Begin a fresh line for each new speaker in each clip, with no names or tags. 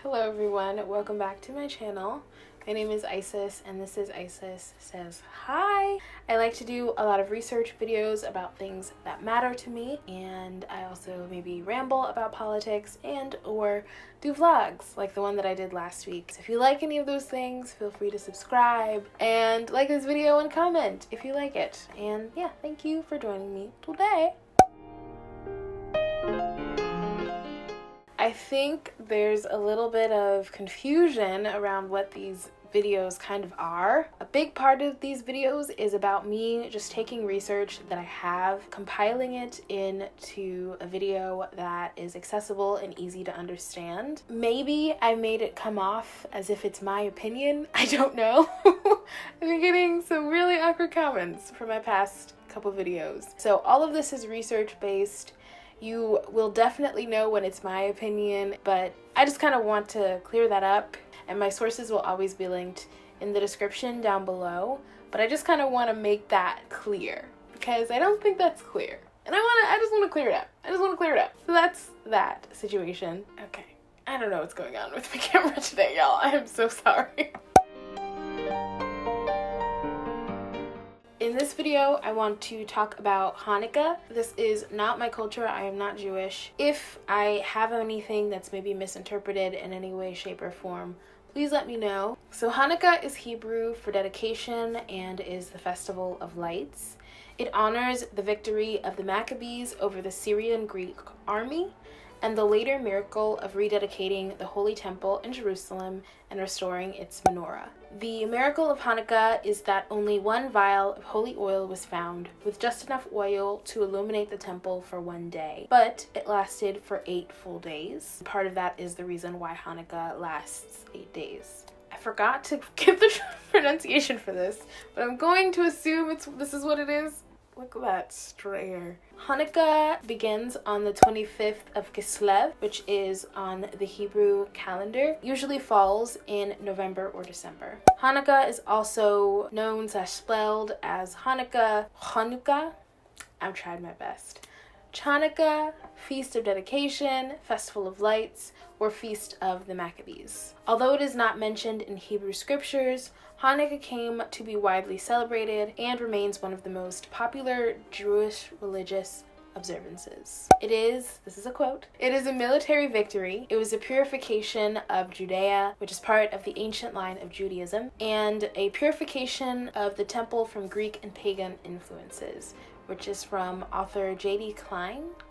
Hello everyone, welcome back to my channel. My name is Isis and this is Isis Says Hi. I like to do a lot of research videos about things that matter to me, and I also maybe ramble about politics and or do vlogs like the one that I did last week. So if you like any of those things, feel free to subscribe and like this video and comment if you like it. And yeah, thank you for joining me today. I think there's a little bit of confusion around what these videos kind of are. A big part of these videos is about me just taking research that I have, compiling it into a video that is accessible and easy to understand. Maybe I made it come off as if it's my opinion. I don't know. I've been getting some really awkward comments from my past couple videos. So all of this is research based. You will definitely know when it's my opinion, but I just kind of want to clear that up, and my sources will always be linked in the description down below, but I just kind of want to make that clear because I don't think that's clear, and I just want to clear it up. So that's that situation. Okay, I don't know what's going on with my camera today, y'all. I am so sorry. In this video, I want to talk about Hanukkah. This is not my culture. I am not Jewish. If I have anything that's maybe misinterpreted in any way, shape, or form, please let me know. So Hanukkah is Hebrew for dedication and is the festival of lights. It honors the victory of the Maccabees over the Syrian Greek army and the later miracle of rededicating the Holy Temple in Jerusalem and restoring its menorah. The miracle of Hanukkah is that only one vial of holy oil was found, with just enough oil to illuminate the temple for one day, but it lasted for 8 full days. Part of that is the reason why Hanukkah lasts 8 days. I forgot to get the pronunciation for this, but I'm going to assume this is what it is. Look at that straight hair. Hanukkah begins on the 25th of Kislev, which is on the Hebrew calendar. Usually falls in November or December. Hanukkah is also known / spelled as Hanukkah. I've tried my best. Chanukah, Feast of Dedication, Festival of Lights, or Feast of the Maccabees. Although it is not mentioned in Hebrew scriptures, Hanukkah came to be widely celebrated and remains one of the most popular Jewish religious observances. This is a quote, "It is a military victory. It was a purification of Judea, which is part of the ancient line of Judaism, and a purification of the temple from Greek and pagan influences," which is from author J.D. Clank.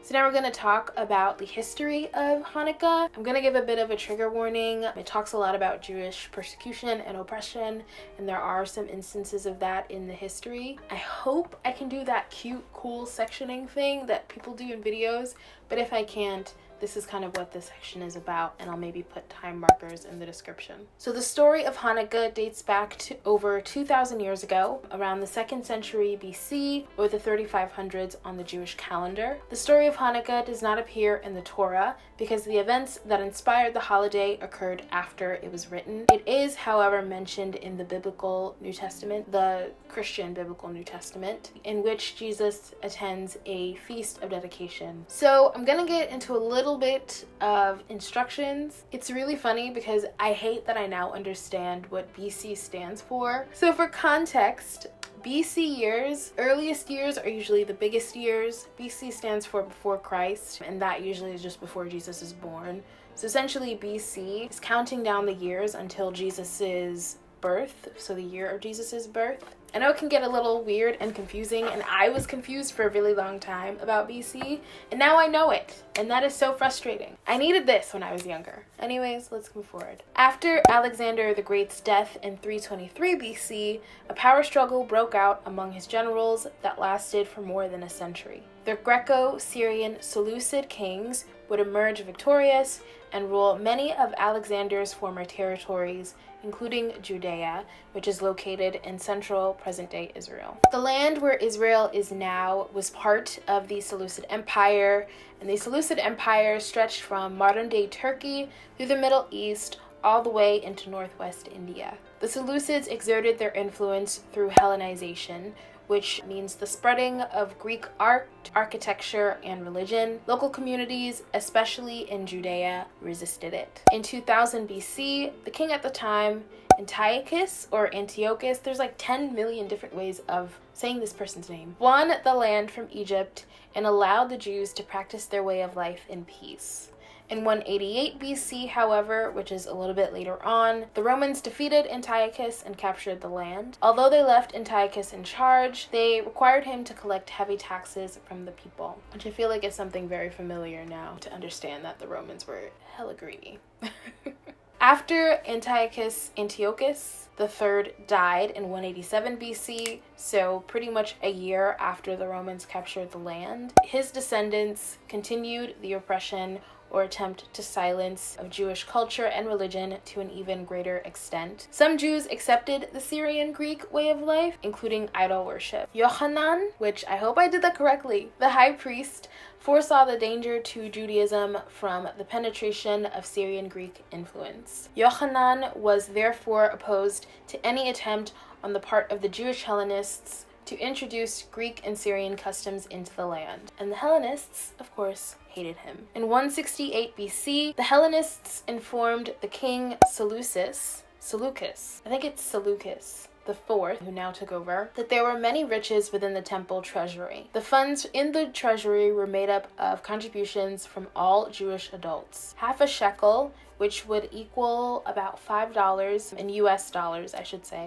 So now we're going to talk about the history of Hanukkah. I'm going to give a bit of a trigger warning. It talks a lot about Jewish persecution and oppression, and there are some instances of that in the history. I hope I can do that cute, cool sectioning thing that people do in videos, but if I can't, this is kind of what this section is about, and I'll maybe put time markers in the description. So the story of Hanukkah dates back to over 2,000 years ago, around the 2nd century BC or the 3500s on the Jewish calendar. The story of Hanukkah does not appear in the Torah because the events that inspired the holiday occurred after it was written. It is, however, mentioned in the biblical New Testament, the Christian biblical New Testament, in which Jesus attends a feast of dedication. So I'm gonna get into a little bit of instructions. It's really funny because I hate that I now understand what BC stands for. So for context, BC years, earliest years are usually the biggest years. BC stands for before Christ, and that usually is just before Jesus is born. So essentially BC is counting down the years until Jesus's birth, so the year of Jesus's birth. I know it can get a little weird and confusing, and I was confused for a really long time about BC, and now I know it, and that is so frustrating. I needed this when I was younger. Anyways, let's move forward. After Alexander the Great's death in 323 BC, a power struggle broke out among his generals that lasted for more than a century. The Greco-Syrian Seleucid kings would emerge victorious and rule many of Alexander's former territories, including Judea, which is located in central present-day Israel. The land where Israel is now was part of the Seleucid Empire, and the Seleucid Empire stretched from modern-day Turkey through the Middle East all the way into northwest India. The Seleucids exerted their influence through Hellenization, which means the spreading of Greek art, architecture, and religion. Local communities, especially in Judea, resisted it. In 2000 BC, the king at the time, Antiochus, there's like 10 million different ways of saying this person's name, won the land from Egypt and allowed the Jews to practice their way of life in peace. In 188 BC, however, which is a little bit later on, the Romans defeated Antiochus and captured the land. Although they left Antiochus in charge, they required him to collect heavy taxes from the people, which I feel like is something very familiar now to understand that the Romans were hella greedy. After Antiochus III died in 187 BC, so pretty much a year after the Romans captured the land, his descendants continued the oppression or attempt to silence of Jewish culture and religion to an even greater extent. Some Jews accepted the Syrian Greek way of life, including idol worship. Yochanan, which I hope I did that correctly, the high priest, foresaw the danger to Judaism from the penetration of Syrian Greek influence. Yochanan was therefore opposed to any attempt on the part of the Jewish Hellenists to introduce Greek and Syrian customs into the land. And the Hellenists, of course, hated him. In 168 BC, the Hellenists informed the king Seleucus, the fourth, who now took over, that there were many riches within the temple treasury. The funds in the treasury were made up of contributions from all Jewish adults. Half a shekel, which would equal about $5 in US dollars,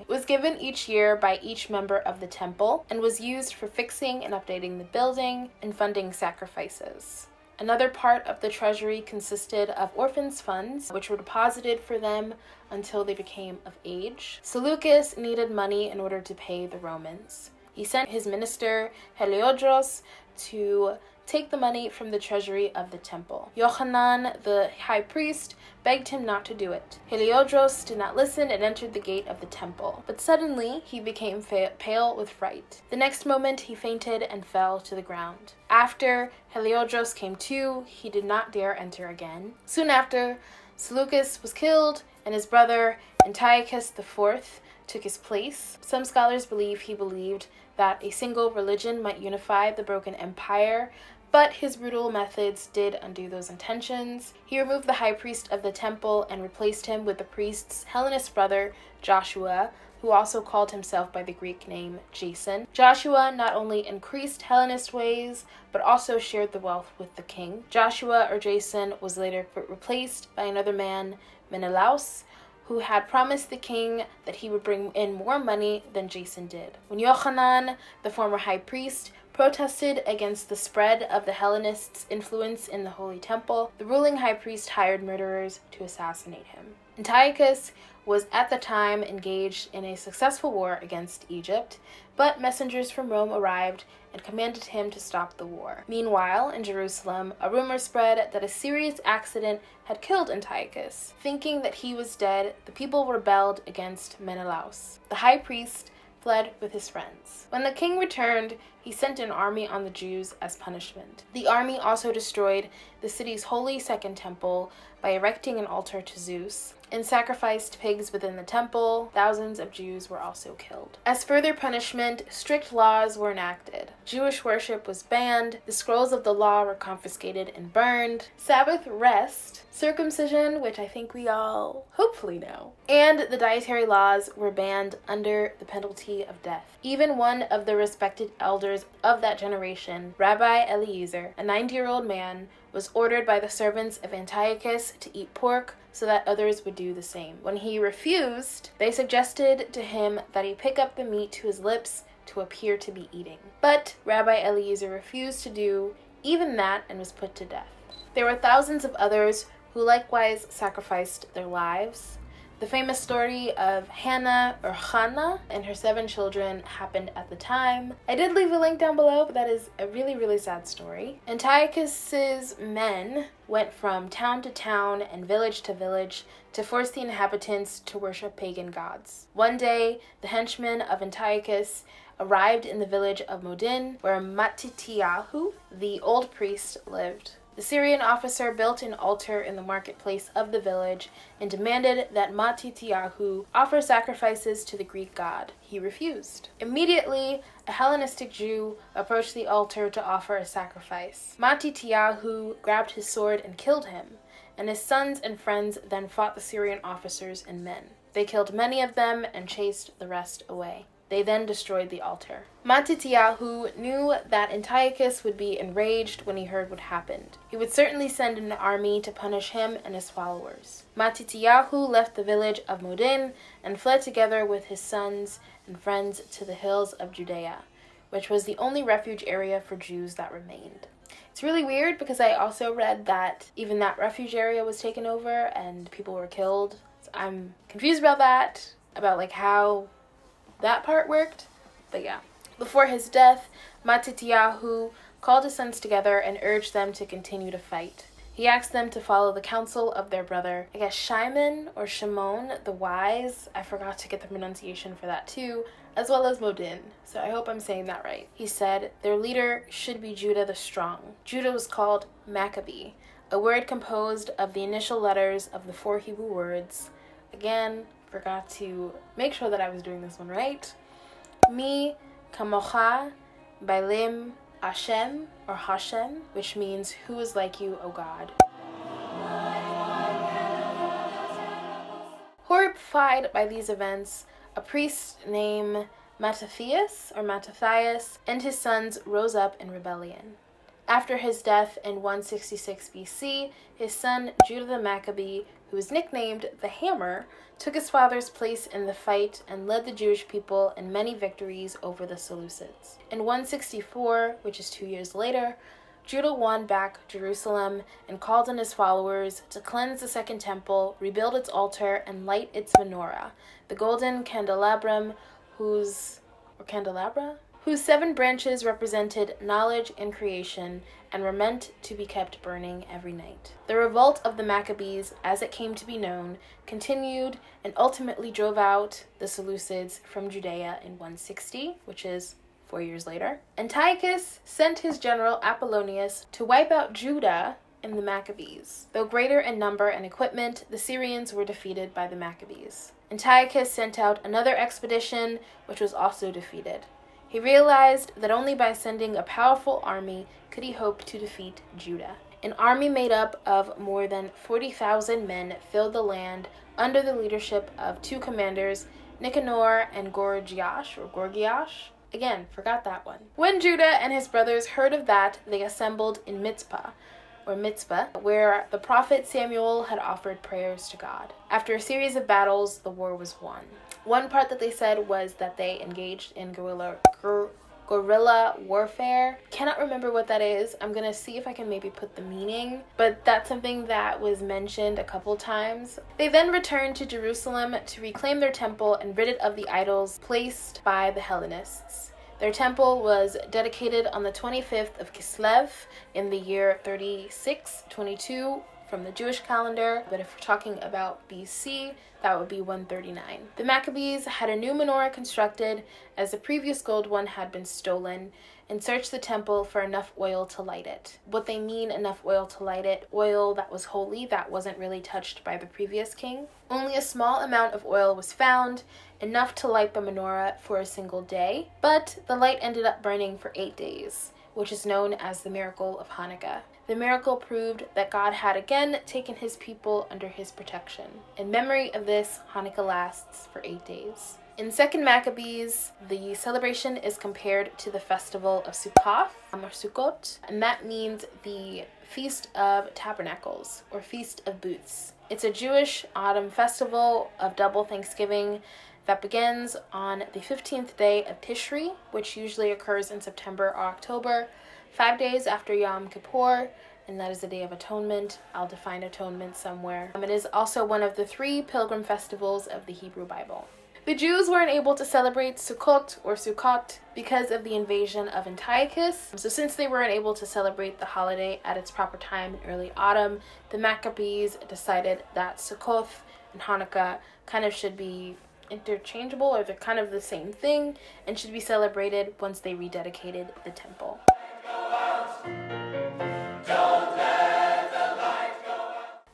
was given each year by each member of the temple and was used for fixing and updating the building and funding sacrifices. Another part of the treasury consisted of orphans' funds, which were deposited for them until they became of age. Seleucus needed money in order to pay the Romans. He sent his minister Heliodros to take the money from the treasury of the temple. Yochanan, the high priest, begged him not to do it. Heliodros did not listen and entered the gate of the temple. But suddenly he became pale with fright. The next moment he fainted and fell to the ground. After Heliodros came to, he did not dare enter again. Soon after, Seleucus was killed, and his brother Antiochus IV took his place. Some scholars believe he believed that a single religion might unify the broken empire, but his brutal methods did undo those intentions. He removed the high priest of the temple and replaced him with the priest's Hellenist brother, Joshua, who also called himself by the Greek name Jason. Joshua not only increased Hellenist ways, but also shared the wealth with the king. Joshua, or Jason, was later replaced by another man, Menelaus, who had promised the king that he would bring in more money than Jason did. When Yochanan, the former high priest, protested against the spread of the Hellenists' influence in the Holy Temple, the ruling high priest hired murderers to assassinate him. Antiochus was at the time engaged in a successful war against Egypt, but messengers from Rome arrived and commanded him to stop the war. Meanwhile, in Jerusalem, a rumor spread that a serious accident had killed Antiochus. Thinking that he was dead, the people rebelled against Menelaus. The high priest fled with his friends. When the king returned, he sent an army on the Jews as punishment. The army also destroyed the city's holy second temple by erecting an altar to Zeus, and sacrificed pigs within the temple. Thousands of Jews were also killed. As further punishment, strict laws were enacted. Jewish worship was banned, the scrolls of the law were confiscated and burned, Sabbath rest, circumcision, which I think we all hopefully know, and the dietary laws were banned under the penalty of death. Even one of the respected elders of that generation, Rabbi Eliezer, a 90-year-old man, was ordered by the servants of Antiochus to eat pork so that others would do the same. When he refused, they suggested to him that he pick up the meat to his lips to appear to be eating. But Rabbi Eliezer refused to do even that and was put to death. There were thousands of others who likewise sacrificed their lives. The famous story of Hannah and her 7 children happened at the time. I did leave a link down below, but that is a really, really sad story. Antiochus's men went from town to town and village to village to force the inhabitants to worship pagan gods. One day, the henchmen of Antiochus arrived in the village of Modin, where Matityahu, the old priest, lived. The Syrian officer built an altar in the marketplace of the village and demanded that Matityahu offer sacrifices to the Greek god. He refused. Immediately, a Hellenistic Jew approached the altar to offer a sacrifice. Matityahu grabbed his sword and killed him, and his sons and friends then fought the Syrian officers and men. They killed many of them and chased the rest away. They then destroyed the altar. Matityahu knew that Antiochus would be enraged when he heard what happened. He would certainly send an army to punish him and his followers. Matityahu left the village of Modin and fled together with his sons and friends to the hills of Judea, which was the only refuge area for Jews that remained. It's really weird because I also read that even that refuge area was taken over and people were killed. So I'm confused about that, about like how that part worked, but yeah. Before his death, Matityahu called his sons together and urged them to continue to fight. He asked them to follow the counsel of their brother, I guess Shimon or Shimon, the wise. I forgot to get the pronunciation for that too, as well as Modin, so I hope I'm saying that right. He said their leader should be Judah the Strong. Judah was called Maccabee, a word composed of the initial letters of the 4 Hebrew words. Again, forgot to make sure that I was doing this one right. Mi kamocha bailim Hashem, or Hashem, which means who is like you, O God. Horrified by these events, a priest named Mattathias and his sons rose up in rebellion. After his death in 166 BC, his son Judah the Maccabee, who was nicknamed the Hammer, took his father's place in the fight and led the Jewish people in many victories over the Seleucids. In 164, which is 2 years later, Judah won back Jerusalem and called on his followers to cleanse the Second Temple, rebuild its altar, and light its menorah, the golden candelabrum whose 7 branches represented knowledge and creation and were meant to be kept burning every night. The revolt of the Maccabees, as it came to be known, continued and ultimately drove out the Seleucids from Judea in 160, which is 4 years later. Antiochus sent his general Apollonius to wipe out Judah and the Maccabees. Though greater in number and equipment, the Syrians were defeated by the Maccabees. Antiochus sent out another expedition, which was also defeated. He realized that only by sending a powerful army could he hope to defeat Judah. An army made up of more than 40,000 men filled the land under the leadership of 2 commanders, Nicanor and Gorgias. Again, forgot that one. When Judah and his brothers heard of that, they assembled in Mitzpah, where the prophet Samuel had offered prayers to God. After a series of battles, the war was won. One part that they said was that they engaged in guerrilla warfare. Cannot remember what that is. I'm gonna see if I can maybe put the meaning, but that's something that was mentioned a couple times. They then returned to Jerusalem to reclaim their temple and rid it of the idols placed by the Hellenists. Their temple was dedicated on the 25th of Kislev in the year 3622 from the Jewish calendar, but if we're talking about BC, that would be 139. The Maccabees had a new menorah constructed as the previous gold one had been stolen, and searched the temple for enough oil to light it. What they mean enough oil to light it, oil that was holy, that wasn't really touched by the previous king. Only a small amount of oil was found, enough to light the menorah for a single day, but the light ended up burning for 8 days, which is known as the miracle of Hanukkah. The miracle proved that God had again taken his people under his protection. In memory of this, Hanukkah lasts for 8 days. In 2nd Maccabees, the celebration is compared to the festival of Sukkot, and that means the Feast of Tabernacles, or Feast of Booths. It's a Jewish autumn festival of double Thanksgiving that begins on the 15th day of Tishri, which usually occurs in September or October, 5 days after Yom Kippur, and that is the Day of Atonement. I'll define atonement somewhere. It is also one of the 3 pilgrim festivals of the Hebrew Bible. The Jews weren't able to celebrate Sukkot because of the invasion of Antiochus. So since they weren't able to celebrate the holiday at its proper time in early autumn, the Maccabees decided that Sukkot and Hanukkah kind of should be interchangeable, or they're kind of the same thing, and should be celebrated once they rededicated the temple. Don't let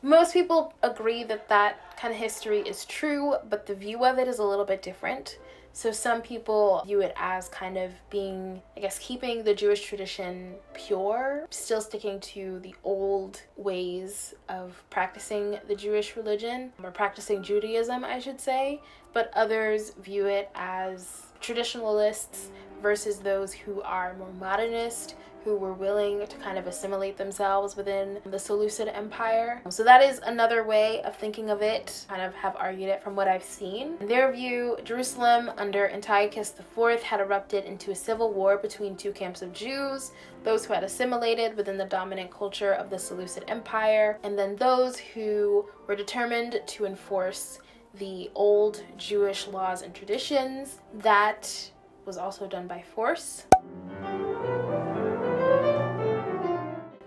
Most people agree that that kind of history is true, but the view of it is a little bit different. So some people view it as kind of being, I guess, keeping the Jewish tradition pure, still sticking to the old ways of practicing the Jewish religion, or practicing Judaism, I should say. But others view it as traditionalists versus those who are more modernist, who were willing to kind of assimilate themselves within the Seleucid Empire. So that is another way of thinking of it. Kind of have argued it from what I've seen. In their view, Jerusalem under Antiochus IV had erupted into a civil war between two camps of Jews, those who had assimilated within the dominant culture of the Seleucid Empire, and then those who were determined to enforce the old Jewish laws and traditions. That was also done by force.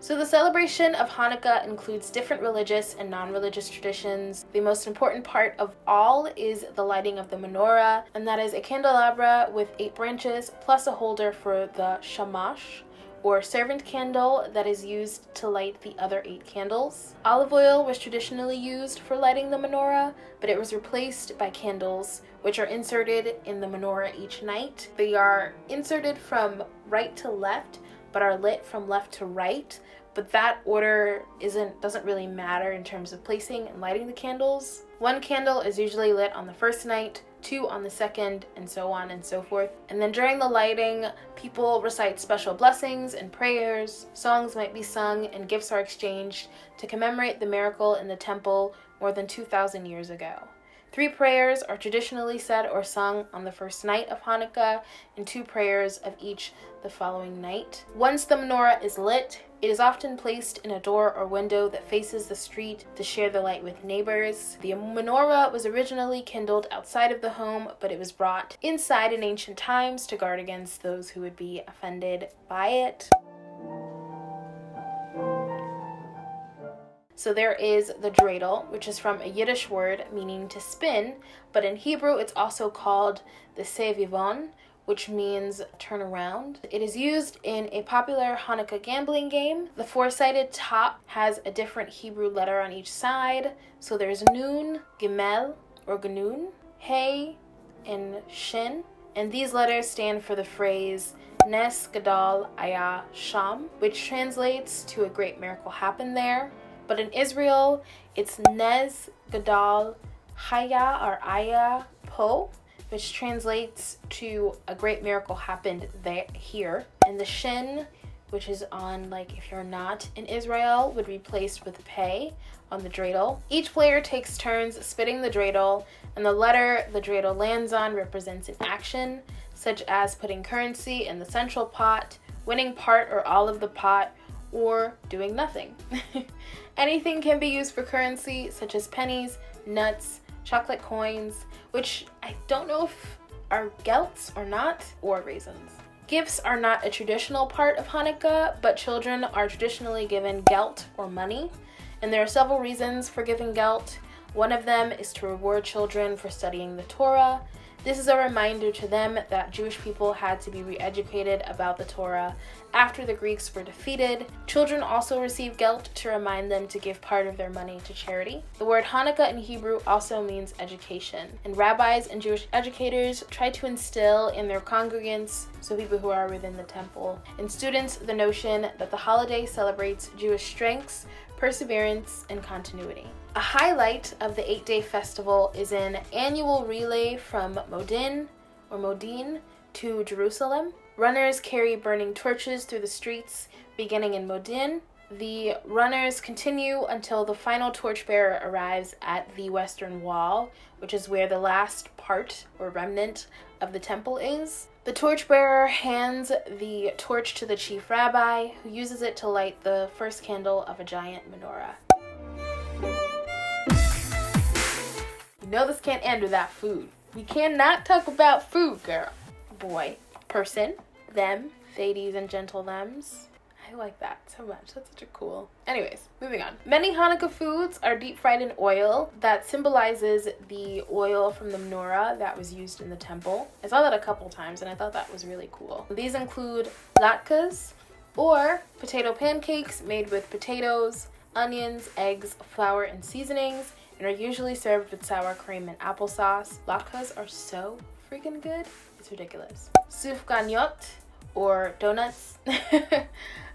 So the celebration of Hanukkah includes different religious and non-religious traditions. The most important part of all is the lighting of the menorah, and that is a candelabra with 8 branches plus a holder for the shamash, or servant candle, that is used to light the other 8 candles. Olive oil was traditionally used for lighting the menorah, but it was replaced by candles, which are inserted in the menorah each night. They are inserted from right to left, but are lit from left to right. But that order doesn't really matter in terms of placing and lighting the candles. 1 candle is usually lit on the first night, 2 on the second, and so on and so forth. And then during the lighting, people recite special blessings and prayers, songs might be sung, and gifts are exchanged to commemorate the miracle in the temple more than 2,000 years ago. 3 prayers are traditionally said or sung on the first night of Hanukkah, and 2 prayers of each the following night. Once the menorah is lit, it is often placed in a door or window that faces the street to share the light with neighbors. The menorah was originally kindled outside of the home, but it was brought inside in ancient times to guard against those who would be offended by it. So there is the dreidel, which is from a Yiddish word meaning to spin, but in Hebrew it's also called the sevivon, which means turn around. It is used in a popular Hanukkah gambling game. The 4-sided top has a different Hebrew letter on each side. So there's Nun, Gimel, or Gnun, Hey, and Shin. And these letters stand for the phrase Nes Gadol Aya Sham, which translates to a great miracle happened there. But in Israel, it's Nes Gadol Haya or Aya Po, which translates to a great miracle happened here. And the shin, which is on, like, if you're not in Israel, would be placed with pei on the dreidel. Each player takes turns spitting the dreidel, and the letter the dreidel lands on represents an action, such as putting currency in the central pot, winning part or all of the pot, or doing nothing. Anything can be used for currency, such as pennies, nuts, chocolate coins, which I don't know if are gelts or not, or raisins. Gifts are not a traditional part of Hanukkah, but children are traditionally given gelt or money, and there are several reasons for giving gelt. One of them is to reward children for studying the Torah. This is a reminder to them that Jewish people had to be re-educated about the Torah after the Greeks were defeated. Children also receive gelt to remind them to give part of their money to charity. The word Hanukkah in Hebrew also means education, and rabbis and Jewish educators try to instill in their congregants, so people who are within the temple, and students, the notion that the holiday celebrates Jewish strengths, perseverance, and continuity. A highlight of the 8-day festival is an annual relay from Modin to Jerusalem. Runners carry burning torches through the streets, beginning in Modin. The runners continue until the final torchbearer arrives at the Western Wall, which is where the last part or remnant of the temple is. The torchbearer hands the torch to the chief rabbi, who uses it to light the first candle of a giant menorah. You know this can't end without food. We cannot talk about food, girl. Boy, person, them, ladies and gentle thems. I like that so much. That's such a cool. Anyways, moving on. Many Hanukkah foods are deep fried in oil that symbolizes the oil from the menorah that was used in the temple. I saw that a couple times and I thought that was really cool. These include latkes, or potato pancakes made with potatoes, onions, eggs, flour, and seasonings, and are usually served with sour cream and applesauce. Latkes are so freaking good. It's ridiculous. Sufganiyot, or donuts.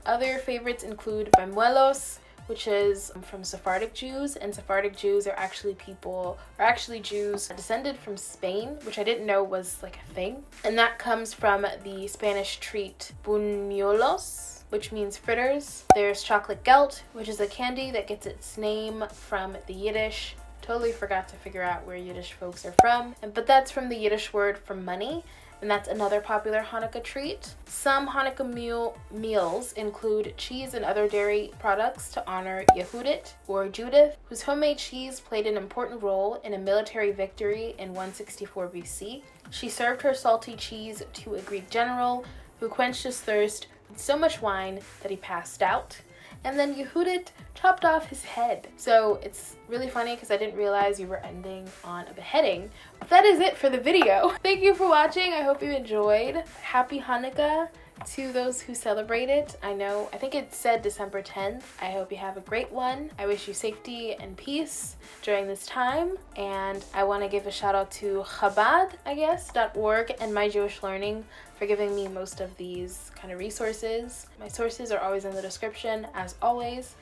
Other favorites include pañuelos, which is from Sephardic Jews, and Sephardic Jews are actually Jews descended from Spain, which I didn't know was like a thing. And that comes from the Spanish treat buñuelos, which means fritters. There's chocolate gelt, which is a candy that gets its name from the Yiddish. Totally forgot to figure out where Yiddish folks are from, but that's from the Yiddish word for money. And that's another popular Hanukkah treat. Some Hanukkah meals include cheese and other dairy products to honor Yehudit, or Judith, whose homemade cheese played an important role in a military victory in 164 BC. She served her salty cheese to a Greek general who quenched his thirst with so much wine that he passed out. And then Yehudit chopped off his head. So it's really funny because I didn't realize you were ending on a beheading. But that is it for the video. Thank you for watching. I hope you enjoyed. Happy Hanukkah to those who celebrate it. I think it said December 10th. I hope you have a great one. I wish you safety and peace during this time. And I want to give a shout out to Chabad.org and My Jewish Learning for giving me most of these kind of resources. My sources are always in the description, as always.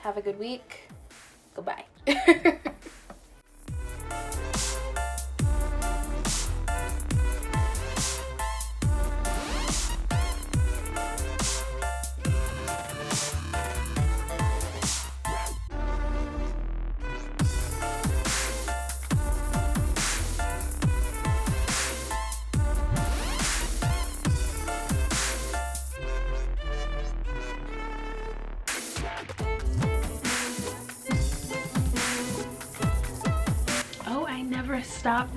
Have a good week. Goodbye. Stop.